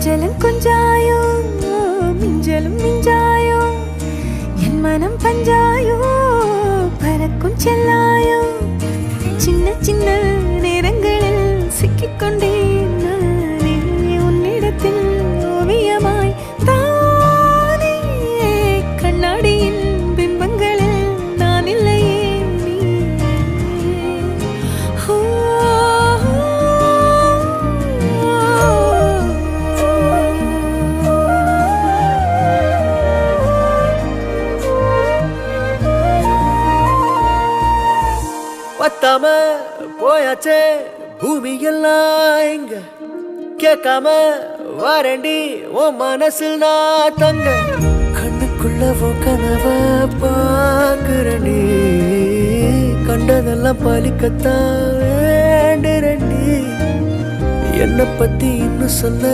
கொஞ்சலும் கொஞ்சாயோ மிஞ்சலும் மிஞ்சாயோ என் மனம் பஞ்சாயோ பறக்கும் செல்லாயோ சின்ன சின்ன நேரங்களில் சிக்கிக்கொண்டேன் நானே உன்னிடத்தில் ஓவியமாய் தானே கண்ணாடியின் பிம்பங்களில் நான் இல்லையே நீ பத்தாம போயாச்சே பூமி எல்லாம் இங்க கேட்காம வாரண்டி உன் மனசில் நான் தங்க கண்ணுக்குள்ள கனவ பாக்குறண்டி கண்டதெல்லாம் பலிக்கத்தான் வேண்டுறண்டி என்னை பத்தி இன்னும் சொல்ல